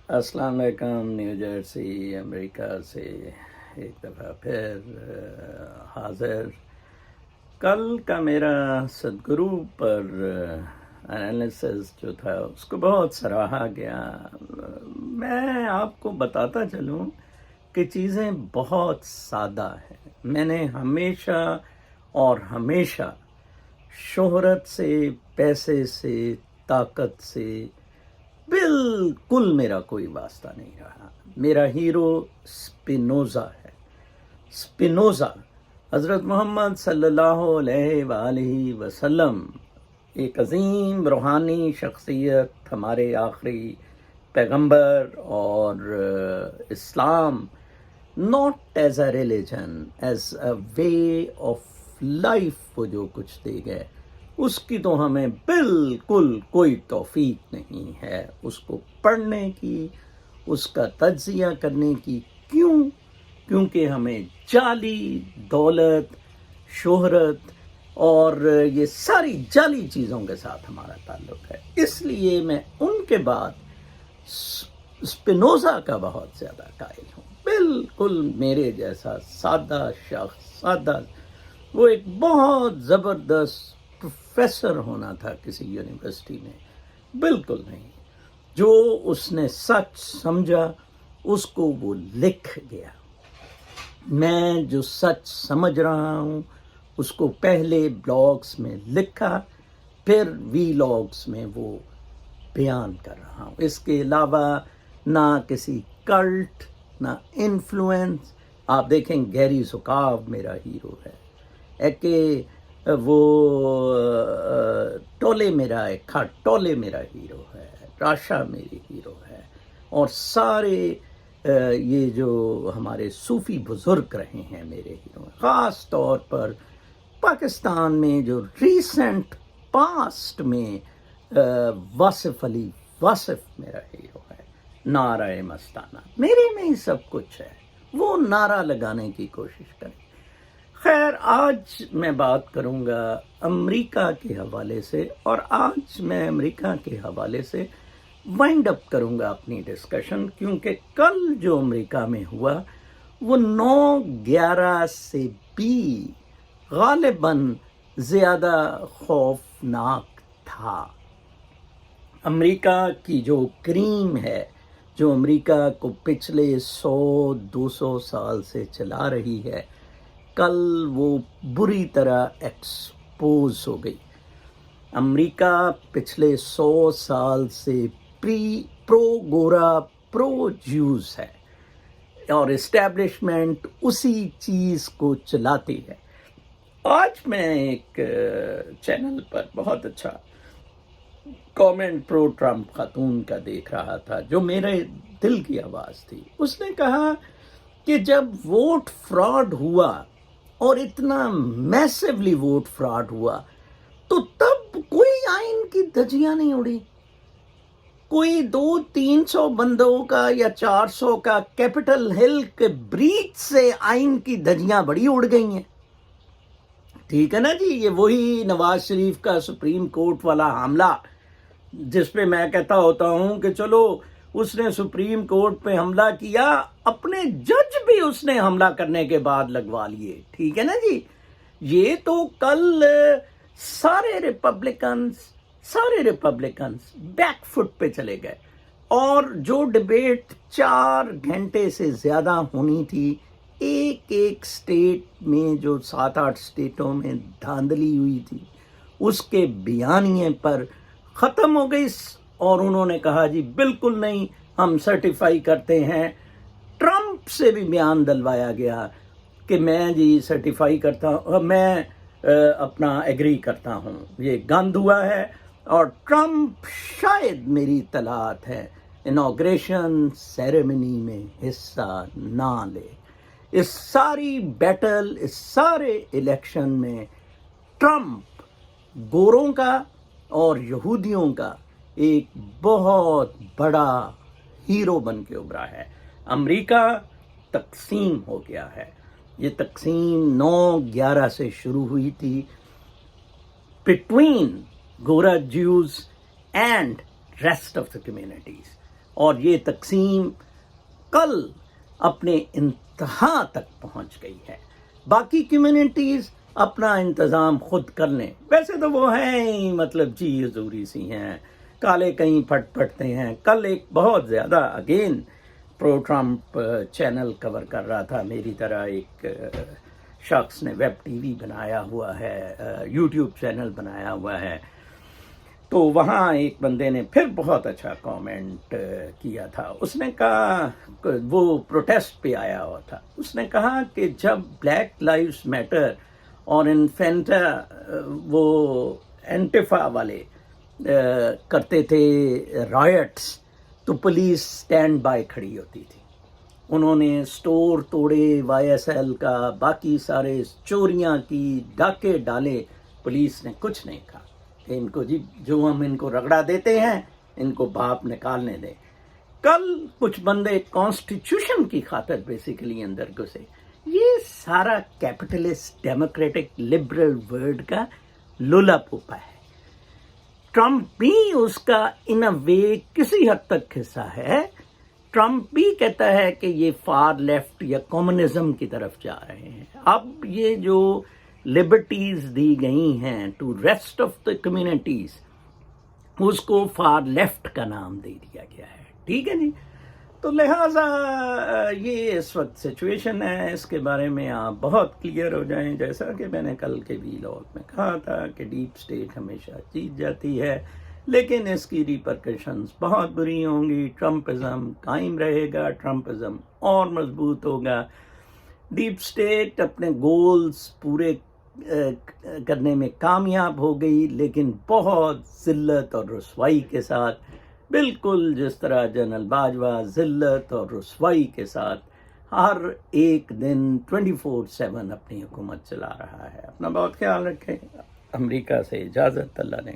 अस्सलाम वालेकुम। New Jersey America से एक दफ़ा फिर हाज़िर। कल का मेरा सदगुरु पर एनालिसिस जो था उसको बहुत सराहा गया। मैं आपको बताता चलूँ कि चीज़ें बहुत सादा हैं। मैंने हमेशा और हमेशा शोहरत से, पैसे से, ताकत से बिल्कुल मेरा कोई वास्ता नहीं रहा। मेरा हीरो स्पिनोज़ा है। स्पिनोज़ा हज़रत मोहम्मद सल्लल्लाहु अलैहि वसल्लम, एक अजीम रूहानी शख्सियत, हमारे आखिरी पैगंबर, और Islam not as a religion, as a way of life, वो जो कुछ दे गए उसकी तो हमें बिल्कुल कोई तौफीक नहीं है उसको पढ़ने की, उसका तज्जिया करने की। क्यों? क्योंकि हमें जाली दौलत, शोहरत और ये सारी जाली चीज़ों के साथ हमारा ताल्लुक है। इसलिए मैं उनके बाद स्पिनोज़ा का बहुत ज़्यादा कायल हूँ। बिल्कुल मेरे जैसा सादा शख्स, सादा, वो एक बहुत ज़बरदस्त प्रोफेसर होना था किसी यूनिवर्सिटी में, बिल्कुल नहीं। जो उसने सच समझा उसको वो लिख गया। मैं जो सच समझ रहा हूँ उसको पहले ब्लॉग्स में लिखा, फिर वीलॉग्स में वो बयान कर रहा हूँ। इसके अलावा ना किसी कल्ट, ना इन्फ्लुएंस। आप देखें गैरी ज़ुकाव मेरा हीरो है, कि वो टोले मेरा हीरो है, राशा मेरी हीरो है, और सारे ये जो हमारे सूफ़ी बुज़ुर्ग रहे हैं मेरे हीरो हैं। ख़ास तौर पर पाकिस्तान में जो रीसेंट पास्ट में वासिफ़ अली वासिफ़ मेरा हीरो है। नारा मस्ताना, मेरे में ही सब कुछ है, वो नारा लगाने की कोशिश करें। खैर, आज मैं बात करूंगा अमेरिका के हवाले से, और आज मैं अमेरिका के हवाले से वाइंड अप करूंगा अपनी डिस्कशन, क्योंकि कल जो अमेरिका में हुआ वो 9/11 से भी गालिबन ज़्यादा खौफनाक था। अमेरिका की जो क्रीम है, जो अमेरिका को पिछले 100-200 साल से चला रही है, कल वो बुरी तरह एक्सपोज हो गई। अमेरिका पिछले 100 साल से प्रो गोरा, प्रो ज्यूज है, और इस्टेब्लिशमेंट उसी चीज़ को चलाती है। आज मैं एक चैनल पर बहुत अच्छा कमेंट प्रो ट्रम्प खातून का देख रहा था, जो मेरे दिल की आवाज़ थी। उसने कहा कि जब वोट फ्रॉड हुआ, और इतना मैसिवली वोट फ्रॉड हुआ, तो तब कोई आइन की धज्जियां नहीं उड़ी। कोई 200-300 बंदों का या 400 का कैपिटल हिल के ब्रीच से आइन की धज्जियां बड़ी उड़ गई हैं। ठीक है ना जी? ये वही नवाज शरीफ का सुप्रीम कोर्ट वाला हमला, जिस पे मैं कहता होता हूं कि चलो, उसने सुप्रीम कोर्ट पे हमला किया, अपने जज भी उसने हमला करने के बाद लगवा लिए। ठीक है ना जी? ये तो कल सारे रिपब्लिकन्स बैकफुट पे चले गए, और जो डिबेट 4 घंटे से ज्यादा होनी थी, एक एक स्टेट में, जो 7-8 स्टेटों में धांधली हुई थी, उसके बयानिए पर ख़त्म हो गई। और उन्होंने कहा जी बिल्कुल नहीं, हम सर्टिफाई करते हैं। ट्रम्प से भी बयान दिलवाया गया कि मैं जी सर्टिफाई करता हूँ, मैं अपना एग्री करता हूँ, ये गंद हुआ है, और ट्रम्प शायद मेरी तलात है इनॉग्रेशन सेरेमनी में हिस्सा ना ले। इस सारी बैटल, इस सारे इलेक्शन में ट्रम्प गोरों का और यहूदियों का एक बहुत बड़ा हीरो बन के उभरा है। अमेरिका तकसीम हो गया है। ये तकसीम 9/11 से शुरू हुई थी, बिटवीन गोरा Jews and rest of the communities. اور یہ تقسیم کل اپنے انتہا تک پہنچ گئی ہے. باقی کمیونٹیز اپنا انتظام خود کر لیں. ویسے تو وہ ہیں مطلب جی حضوری سی ہیں, کالے کہیں پھٹ پھٹتے ہیں. کل ایک بہت زیادہ اگین پرو ٹرمپ چینل کور کر رہا تھا میری طرح. ایک شخص نے ویب ٹی وی بنایا ہوا ہے, یوٹیوب چینل بنایا ہوا ہے. تو وہاں ایک بندے نے پھر بہت اچھا کامنٹ کیا تھا. اس نے کہا, وہ پروٹیسٹ پہ آیا ہوا تھا, اس نے کہا کہ جب بلیک لائیوز میٹر اور انفینٹا وہ اینٹیفا والے کرتے تھے رائٹس, تو پولیس سٹینڈ بائی کھڑی ہوتی تھی. انہوں نے سٹور توڑے وائی ایس ایل کا, باقی سارے چوریاں کی, ڈاکے ڈالے, پولیس نے کچھ نہیں کہا کہ ان کو جی جو ہم ان کو رگڑا دیتے ہیں ان کو باپ نکالنے دیں. کل کچھ بندے کانسٹیٹیوشن کی خاطر بیسیکلی اندر گھسے. یہ سارا کیپٹلسٹ ڈیموکریٹک لبرل ورڈ کا لولا پوپا ہے. ٹرمپ بھی اس کا ان اے وے کسی حد تک حصہ ہے. ٹرمپ بھی کہتا ہے کہ یہ فار لیفٹ یا کمیونزم کی طرف جا رہے ہیں. اب یہ جو لبرٹیز دی گئی ہیں to rest of the communities, اس کو فار لیفٹ کا نام دے دیا گیا ہے. ٹھیک ہے جی. تو لہٰذا یہ اس وقت سچویشن ہے, اس کے بارے میں آپ بہت کلیئر ہو جائیں. جیسا کہ میں نے کل کے ویلاگ میں کہا تھا کہ ڈیپ اسٹیٹ ہمیشہ جیت جاتی ہے, لیکن اس کی ریپرکشنز بہت بری ہوں گی. ٹرمپزم قائم رہے گا, ٹرمپزم اور مضبوط ہوگا. ڈیپ اسٹیٹ اپنے گولز پورے کرنے میں کامیاب ہو گئی, لیکن بہت ذلت اور رسوائی کے ساتھ, بالکل جس طرح جنرل باجوہ ذلت اور رسوائی کے ساتھ ہر ایک دن 24/7 اپنی حکومت چلا رہا ہے. اپنا بہت خیال رکھیں. امریکہ سے اجازت, اللہ نے